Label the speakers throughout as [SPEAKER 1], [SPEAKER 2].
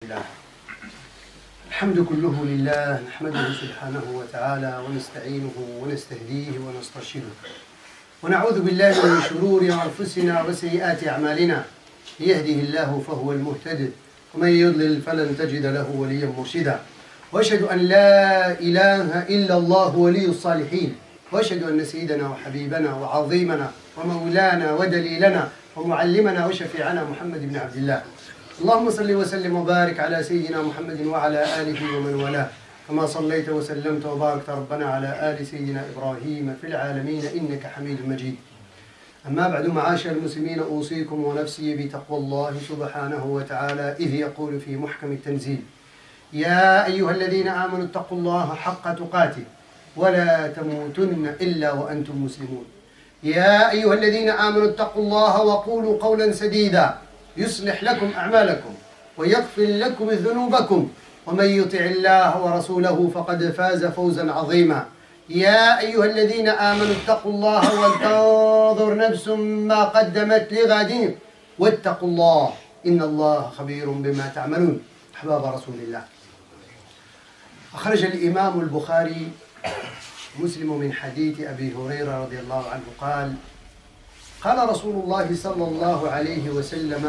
[SPEAKER 1] الله. الحمد كله لله نحمده سبحانه وتعالى ونستعينه ونستهديه ونسترشده ونعوذ بالله من شرور أنفسنا وسيئات أعمالنا. يهده الله فهو المهتد ومن يضلل فلن تجد له وليا مرشدا. وأشهد أن لا إله إلا الله ولي الصالحين، وأشهد أن سيدنا وحبيبنا وعظيمنا ومولانا ودليلنا ومعلمنا وشفيعنا محمد بن عبد الله. اللهم صل وسلم وبارك على سيدنا محمد وعلى آله ومن والاه، كما صليت وسلمت وباركت ربنا على آل سيدنا إبراهيم في العالمين إنك حميد مجيد. أما بعد، معاشر المسلمين، أوصيكم ونفسي بتقوى الله سبحانه وتعالى، إذ يقول في محكم التنزيل: يا أيها الذين آمنوا اتقوا الله حق تقاته ولا تموتن إلا وأنتم مسلمون. يا أيها الذين آمنوا اتقوا الله وقولوا قولا سديدا يصلح لكم أعمالكم ويغفر لكم ذنوبكم، ومن يطع الله ورسوله فقد فاز فوزا عظيما. يا أيها الذين آمنوا اتقوا الله ولتنظر نفس ما قدمت لغد واتقوا الله إن الله خبير بما تعملون. أحباب رسول الله، أخرج الإمام البخاري مسلم من حديث أبي هريرة رضي الله عنه قال: قال رسول الله صلى الله عليه وسلم: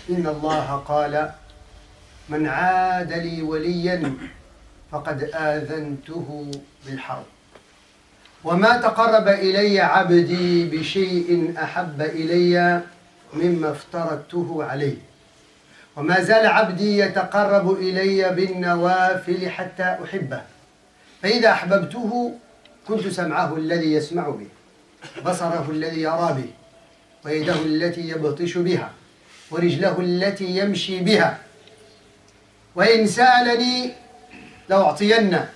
[SPEAKER 1] إن الله قال: من عاد لي وليا فقد آذنته بالحرب، وما تقرب إلي عبدي بشيء أحب إلي مما افترضته عليه، وما زال عبدي يتقرب إلي بالنوافل حتى أحبه، فإذا أحببته كنت سمعه الذي يسمع به، بصره الذي يرى به، ويده التي يبطش بها، ورجله التي يمشي بها، وإن سألني لأعطينه،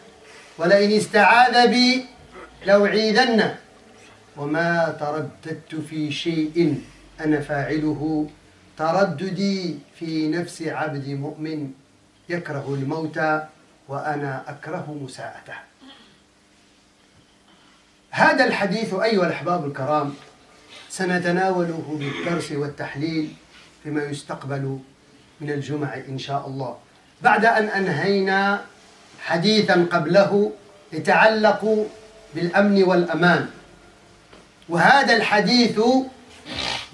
[SPEAKER 1] ولئن استعاذ بي لأعيذنه، وما ترددت في شيء أنا فاعله ترددي في نفس عبد مؤمن يكره الموت وأنا أكره مساءته. هذا الحديث أيها الأحباب الكرام سنتناوله بالدرس والتحليل فيما يستقبل من الجمعة إن شاء الله، بعد أن أنهينا حديثا قبله يتعلق بالأمن والأمان، وهذا الحديث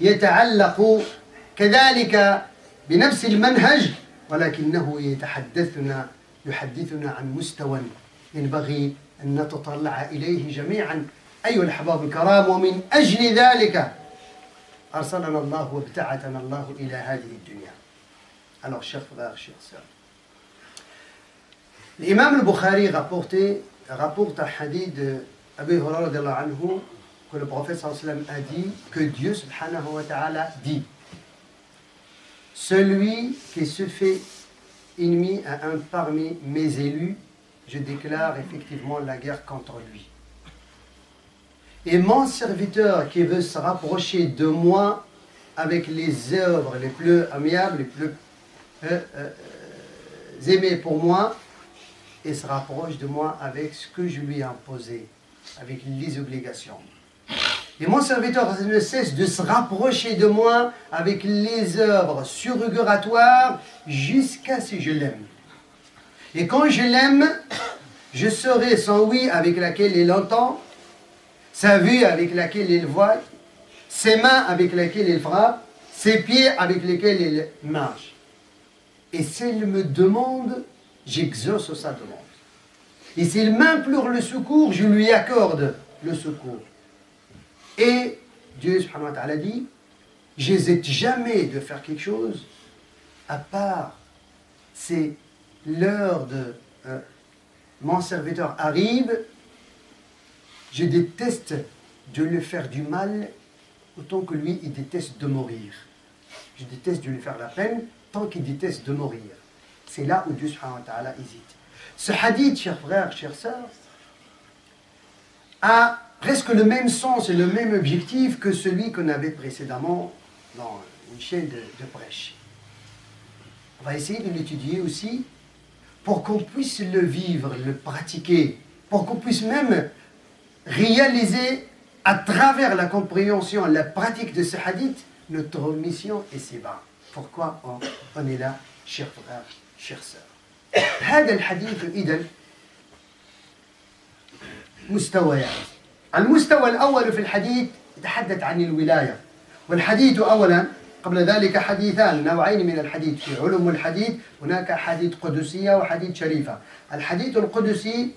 [SPEAKER 1] يتعلق كذلك بنفس المنهج، ولكنه يحدثنا عن مستوى ينبغي أن نتطلع إليه جميعا أيها الأحباب الكرام. ومن أجل ذلك أرسلنا الله وابتعثنا الله إلى هذه الدنيا. Alors, chers frères, chers sœurs, l'imam al-Bukhari rapporte un hadith d'Abu Hurairah anhu que le prophète sallallahu alayhi wa sallam a dit que Dieu subhanahu wa ta'ala dit: celui qui se fait ennemi à un parmi mes élus, je déclare effectivement la guerre contre lui. Et mon serviteur qui veut se rapprocher de moi avec les œuvres les plus amiables, les plus aimées pour moi, et se rapproche de moi avec ce que je lui ai imposé, avec les obligations. Et mon serviteur ne cesse de se rapprocher de moi avec les œuvres surrogatoires jusqu'à ce que je l'aime. Et quand je l'aime, je serai son oui avec laquelle il entend, sa vue avec laquelle il voit, ses mains avec lesquelles il frappe, ses pieds avec lesquels il marche. Et s'il me demande, j'exauce sa demande. Et s'il m'implore le secours, je lui accorde le secours. Et Dieu subhanahu wa ta'ala dit: j'hésite jamais de faire quelque chose, à part c'est l'heure de mon serviteur arrive, je déteste de lui faire du mal autant que lui il déteste de mourir. Je déteste de lui faire la peine tant qu'il déteste de mourir. C'est là où Dieu subhanahu wa ta'ala hésite. Ce hadith, chers frères, chères sœurs, a presque le même sens et le même objectif que celui qu'on avait précédemment dans une chaîne de prêche. On va essayer de l'étudier aussi pour qu'on puisse le vivre, le pratiquer, pour qu'on puisse même réaliser à travers la compréhension, la pratique de ce hadith, notre mission et ses bas. Pourquoi on est là chers frères, chères sœurs. هذا الحديث إذن مستويات. المستوى الأول في الحديث يتحدث عن الولاية، والحديث أولا قبل ذلك حديثان، نوعين من الحديث في علوم الحديث، هناك حديث قدسية وحديث شريفة. الحديث القدسي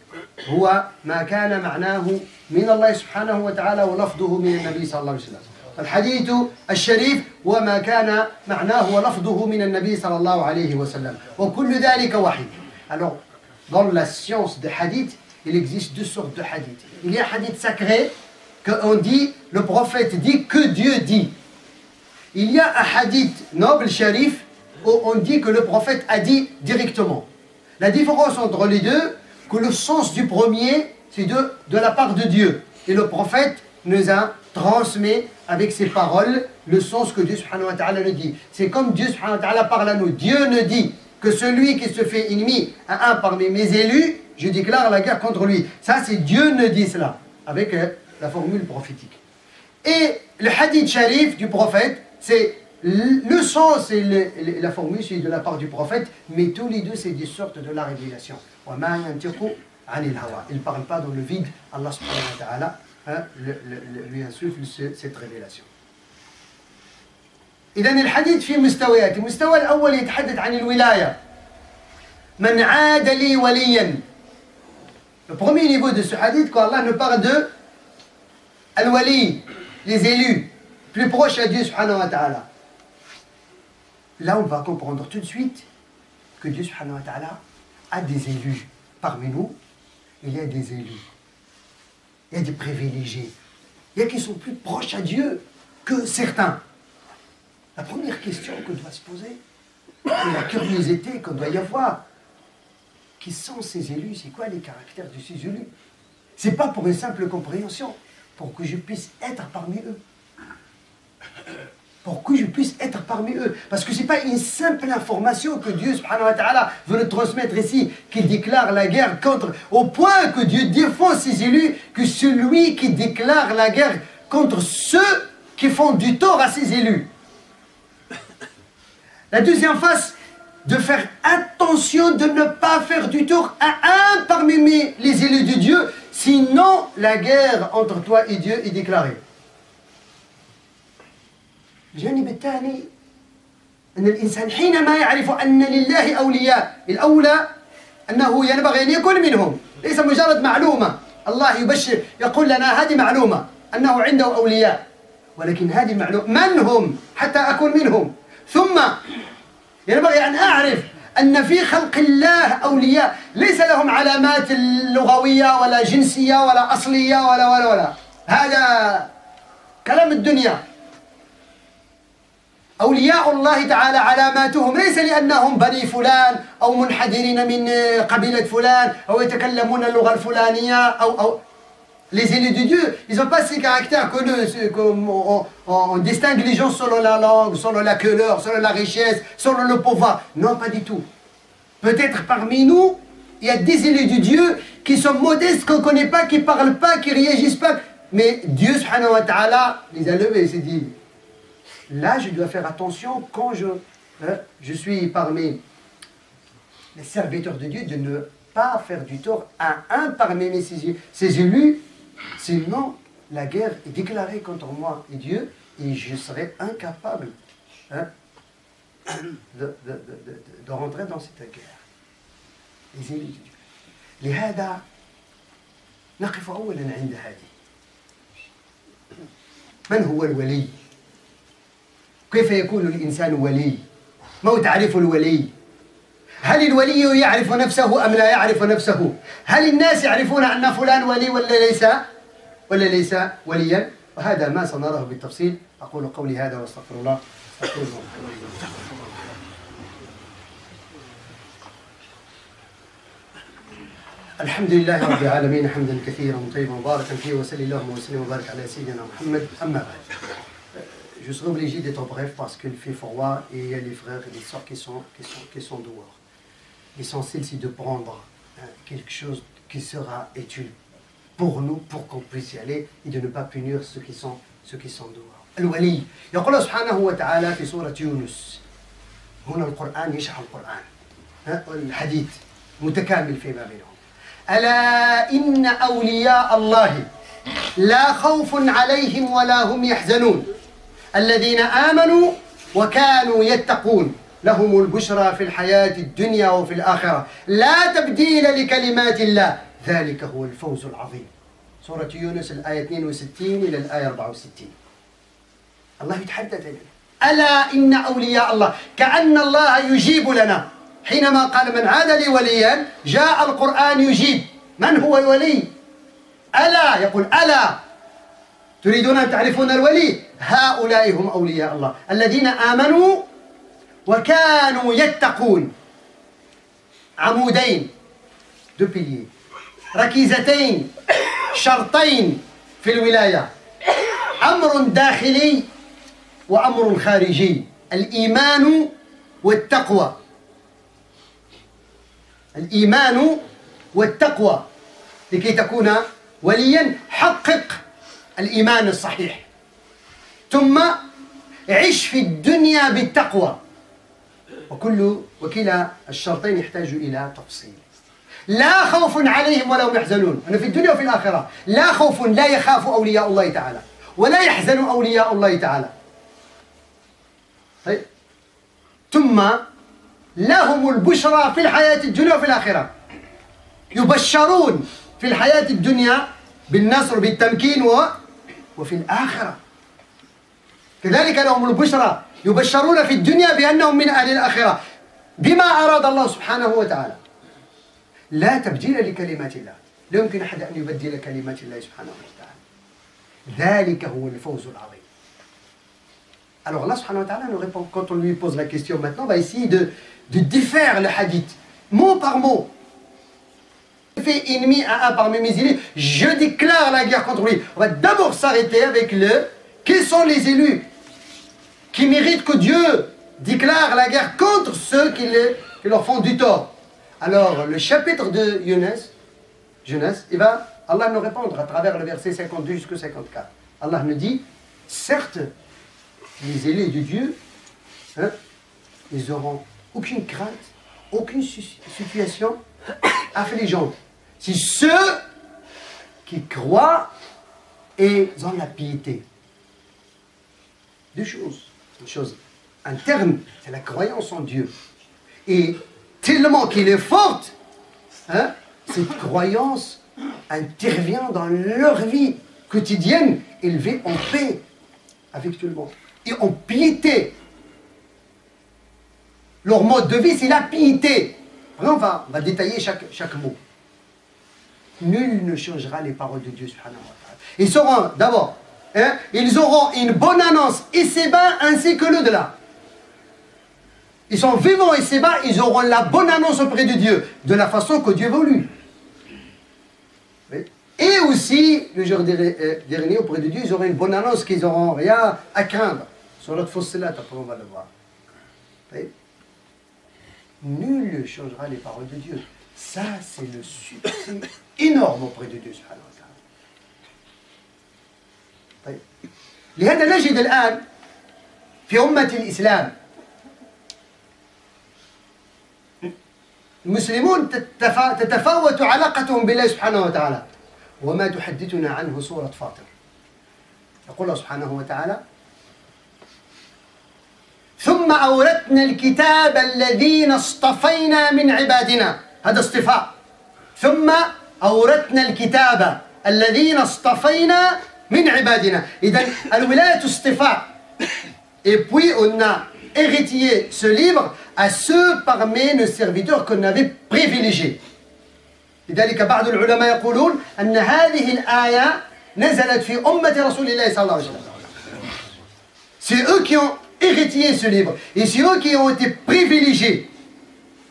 [SPEAKER 1] هو ما كان معناه من الله سبحانه وتعالى ولفظه من النبي صلى الله عليه وسلم. الحديث الشريف هو ما كان معناه ولفظه من النبي صلى الله عليه وسلم، وكل ذلك وحي. Alors, dans la science des hadiths, il existe deux sortes de hadiths. Il y a hadith sacré, qu'on dit, le prophète dit, que Dieu dit. Il y a un hadith noble, sharif, où on dit que le prophète a dit directement. La différence entre les deux, que le sens du premier, c'est de la part de Dieu. Et le prophète nous a transmis avec ses paroles le sens que Dieu subhanahu wa ta'ala nous dit. C'est comme Dieu subhanahu wa ta'ala parle à nous. Dieu nous dit que celui qui se fait ennemi à un parmi mes élus, je déclare la guerre contre lui. Ça, c'est Dieu nous dit cela, avec la formule prophétique. Et le hadith sharif du prophète, c'est le sens et la formule, c'est de la part du prophète, mais tous les deux, c'est des sortes de la révélation. Il ne parle pas dans le vide, Allah subhanahu wa ta'ala lui insuffle cette révélation. إذن الحديث فيه مستويات. المستوى الأول يتحدث عن الولاية. من عاد لي وليا. Le premier niveau de ce hadith, quand Allah nous parle de al-wali, les élus, plus proches à Dieu subhanahu wa ta'ala. Là, on va comprendre tout de suite que Dieu subhanahu wa ta'ala a des élus. Parmi nous, il y a des élus. Il y a des privilégiés. Il y a qui sont plus proches à Dieu que certains. La première question qu'on doit se poser, et la curiosité qu'on doit y avoir, qui sont ces élus? C'est quoi les caractères de ces élus? C'est pas pour une simple compréhension, pour que je puisse être parmi eux. Pour que je puisse être parmi eux. Parce que ce n'est pas une simple information que Dieu subhanahu wa ta'ala veut nous transmettre ici, qu'il déclare la guerre contre, au point que Dieu défend ses élus, que celui qui déclare la guerre contre ceux qui font du tort à ses élus. La deuxième face, de faire attention de ne pas faire du tort à un parmi les élus de Dieu, sinon la guerre entre toi et Dieu est déclarée. الجانب الثاني أن الإنسان حينما يعرف أن لله أولياء الأولى أنه ينبغي أن يكون منهم، ليس مجرد معلومة الله يبشر يقول لنا هذه معلومة أنه عنده أولياء، ولكن هذه المعلومة من هم حتى أكون منهم. ثم ينبغي أن أعرف أن في خلق الله أولياء ليس لهم علامات لغوية ولا جنسية ولا أصلية ولا هذا كلام الدنيا. أولياء الله تعالى علاماتهم ليس لأنهم بني فلان أو منحدرين من قبيلة فلان أو يتكلمون اللغة الفلانية أو les élus de Dieu, ils n'ont pas ces caractères que nous, on distingue les gens selon la langue, selon la couleur, selon la richesse, selon le pouvoir. Non, pas du tout. Peut-être parmi nous, il y a des élus de Dieu qui sont modestes, qu'on ne connaît pas, qui ne parlent pas, qui ne réagissent pas. Mais Dieu, subhanahu wa ta'ala, les a levés et s'est dit, là, je dois faire attention quand je suis parmi les serviteurs de Dieu, de ne pas faire du tort à un parmi ces élus. Sinon, la guerre est déclarée contre moi et Dieu, et je serai incapable de rentrer dans cette guerre. Les élus de Dieu. لهذا نقف أولا عند هذه. من هو الولي؟ كيف يكون الإنسان ولي؟ ما هو تعريف الولي؟ هل الولي يعرف نفسه أم لا يعرف نفسه؟ هل الناس يعرفون أن فلان ولي ولا ليس وليا؟ وهذا ما سنراه بالتفصيل. أقول قولي هذا واستغفر الله. الحمد لله رب العالمين حمدا كثيرا طيبا مباركا فيه وصلى اللهم وسلم وبارك على سيدنا محمد. أما بعد, je serai obligé d'être bref parce qu'il fait froid et il y a les frères et les sœurs qui sont dehors. L'essentiel, c'est de prendre quelque chose qui sera utile pour nous, pour qu'on puisse y aller et de ne pas punir ceux qui sont dehors. الولي يقول سبحانه وتعالى في سورة يونس هنا القرآن يشرح القرآن، الحديث متكامل فيما بينهم. ألا إن أولياء الله لا خوف عليهم ولا هم يحزنون الذين آمنوا وكانوا يتقون لهم البشرى في الحياة الدنيا وفي الآخرة لا تبديل لكلمات الله ذلك هو الفوز العظيم. سورة يونس الآية 62 إلى الآية 64. الله يتحدث لنا ألا إن أولياء الله، كأن الله يجيب لنا حينما قال من عاد لي وليا، جاء القرآن يجيب من هو الولي. ألا يقول ألا تريدون أن تعرفون الولي؟ هؤلاء هم أولياء الله الذين آمنوا وكانوا يتقون. عمودين، دو بيليي، ركيزتين، شرطين في الولاية، أمر داخلي وأمر خارجي، الإيمان والتقوى. الإيمان والتقوى. لكي تكون وليا حقق الإيمان الصحيح، ثم عش في الدنيا بالتقوى. وكلا الشرطين يحتاج إلى تفصيل. لا خوف عليهم ولا هم يحزنون، أنا في الدنيا وفي الآخرة لا خوف، لا يخاف أولياء الله تعالى ولا يحزن أولياء الله تعالى. طيب. ثم لهم البشرى في الحياة الدنيا وفي الآخرة، يبشرون في الحياة الدنيا بالنصر بالتمكين وفي الآخرة كذلك لهم البشرى، يبشرون في الدنيا بأنهم من أهل الآخرة بما أراد الله سبحانه وتعالى. لا تبديل لكلمات الله، لا يمكن أحد أن يبدل كلمات الله سبحانه وتعالى. ذلك هو الفوز العظيم. Alors Allah subhanahu wa ta'ala nous répond, quand on lui pose la question maintenant, on va essayer de défaire le hadith, mot par mot. Fait ennemi à un parmi mes élus, je déclare la guerre contre lui. On va d'abord s'arrêter avec quels sont les élus qui méritent que Dieu déclare la guerre contre ceux qui leur font du tort. Alors, le chapitre de Jeunesse, Allah nous répondre à travers le verset 52 jusqu'au 54. Allah nous dit, certes, les élus de Dieu, ils n'auront aucune crainte, aucune situation affligeante. C'est ceux qui croient et ont la piété. Deux choses. Une chose interne, c'est la croyance en Dieu. Et tellement qu'il est forte, cette croyance intervient dans leur vie quotidienne, ils vivent en paix avec tout le monde. Et en piété. Leur mode de vie, c'est la piété. On va détailler chaque mot. Nul ne changera les paroles de Dieu subhanahu wa ta'ala. Ils seront d'abord, ils auront une bonne annonce ici-bas ainsi que l'au-delà. Ils sont vivants ici-bas, ils auront la bonne annonce auprès de Dieu, de la façon que Dieu voulu. Et aussi, le jour dernier, auprès de Dieu, ils auront une bonne annonce qu'ils n'auront rien à craindre. Sur notre Fussilat, après on va le voir. Nul ne changera les paroles de Dieu. Ça, c'est le succès énorme auprès de Dieu subhanahu wa ta'ala. لهذا نجد الآن في أمة الإسلام المسلمون تتفاوت علاقتهم بالله سبحانه وتعالى وما تحدثنا عنه سورة فاطر. يقول الله سبحانه وتعالى ثم أورثنا الكتاب الذين اصطفينا من عبادنا. هذا اصطفاء. ثم أورثنا الكتاب الذين اصطفينا من عبادنا. إذن الولاية اصطفاء. Et puis on a hérité ce livre à ceux parmi nos serviteurs qu'on avait privilégiés. لذلك بعض العلماء يقولون أن هذه الآية نزلت في أمة رسول الله صلى الله عليه وسلم. C'est eux qui ont hérité ce livre. Et c'est eux qui ont été privilégiés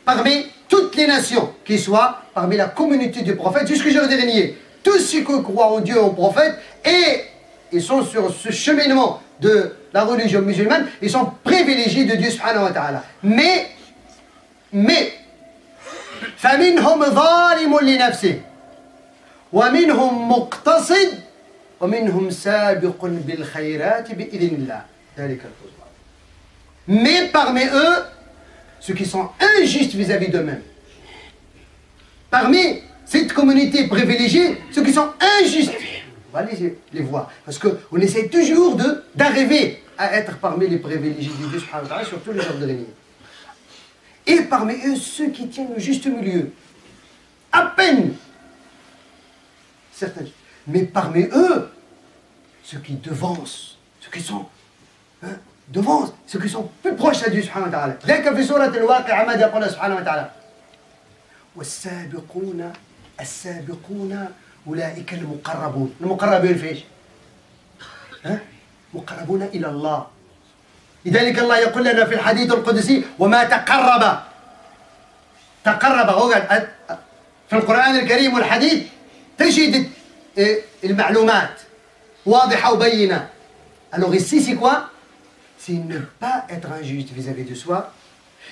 [SPEAKER 1] parmi toutes les nations, qui soient parmi la communauté du prophète jusqu'au jour dernier. Tous ceux qui croient en Dieu et en prophète, et ils sont sur ce cheminement de la religion musulmane, ils sont privilégiés de Dieu subhanahu wa ta'ala. Mais, فَمِنْهُمْ ظَالِمٌ لِنَفْسِهِ وَمِنْهُمْ مُقْتَصِدٌ وَمِنْهُمْ سَابِقٌ بِالْخَيْرَاتِ بِإِذْنِ اللَّهِ ذَلِكَ الْفَوْزُ الْعَظِيمُ. Mais parmi eux, ceux qui sont injustes vis-à-vis d'eux-mêmes. Parmi cette communauté privilégiée, ceux qui sont injustes, on va les voir. Parce qu'on essaie toujours d'arriver à être parmi les privilégiés de Dieu, subhanahu wa ta'ala, sur tous les jours de l'année. Et parmi eux, ceux qui tiennent le juste milieu. À peine. Certains. Mais parmi eux, ceux qui devancent, ceux qui sont devancent, ceux qui sont plus proches à Dieu, subhanahu wa ta'ala. Dès que في سورة الواقعة ماذا يقول سبحانه وتعالى والسابقون السابقون أولئك المقربون. المقربين في ايش؟ مقربون إلى الله. لذلك الله يقول لنا في الحديث القدسي وما تقرب في القرآن الكريم والحديث تجد المعلومات واضحة وبينة. Alors ici c'est quoi? C'est ne pas être injuste vis-à-vis de soi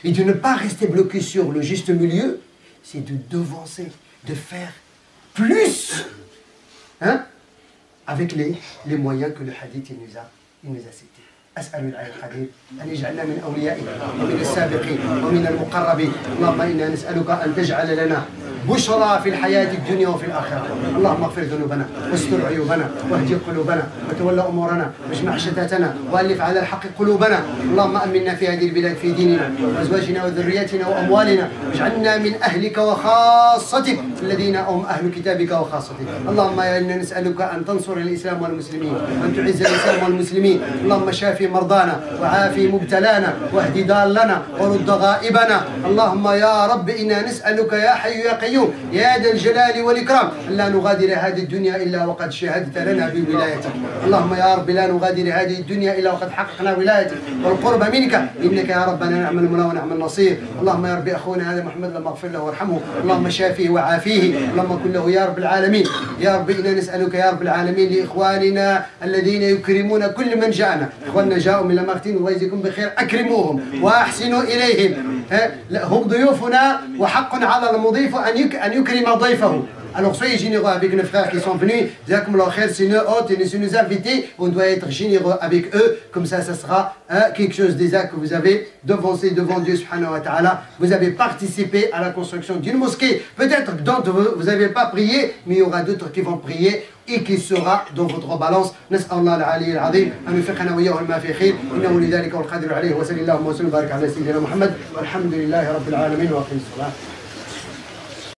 [SPEAKER 1] et de ne pas rester bloqué sur le juste milieu, c'est de devancer, de faire plus avec les moyens que le hadith il nous a cités. أسأل العلي القدير أن يجعلنا من أوليائه ومن السابقين ومن المقربين. اللهم إنا نسألك أن تجعل لنا بشرى في الحياة الدنيا وفي الآخرة. اللهم اغفر ذنوبنا واستر عيوبنا واهدي قلوبنا وتولى أمورنا واجمع شتاتنا وألف على الحق قلوبنا. اللهم أمنا في هذه البلاد في ديننا وأزواجنا وذرياتنا وأموالنا واجعلنا من أهلك وخاصتك الذين هم أهل كتابك وخاصتك. اللهم إنا نسألك أن تنصر الإسلام والمسلمين وأن تعز الإسلام والمسلمين. اللهم شافي مرضانا وعافي مبتلانا واهد ضالنا ورد غائبنا. اللهم يا رب إنا نسألك يا حي يا قيوم يا ذا الجلال والإكرام أن لا نغادر هذه الدنيا إلا وقد شهدت لنا بولايتك. اللهم يا رب لا نغادر هذه الدنيا إلا وقد حققنا ولايتك والقرب منك إنك يا ربنا نعم المولى ونعم النصير. اللهم يا رب أخونا هذا محمد اللهم اغفر له وارحمه. اللهم شافيه وعافيه. اللهم كن له يا رب العالمين. يا رب إنا نسألك يا رب العالمين لإخواننا الذين يكرمون كل من جاءنا. إخواننا جاءوا من لامارتين الله يجزيكم بخير أكرموهم وأحسنوا إليهم. هم ضيوفنا وحق على المضيف أن يكرم ضيفه. Alors soyez généreux avec nos frères qui sont venus. C'est nos hôtes et c'est nos invités. On doit être généreux avec eux. Comme ça sera quelque chose déjà que vous avez devancé devant Dieu subhanahu wa ta'ala. Vous avez participé à la construction d'une mosquée. Peut-être d'entre vous n'avez pas prié, mais il y aura d'autres qui vont prier et qui sera dans votre balance. نسأل الله العلي العظيم أن يوفقنا وإياهم لما فيه خير إنه لذلك والقادر عليه وصلى الله وسلم وبارك على سيدنا محمد والحمد لله رب العالمين وأقم الصلاة.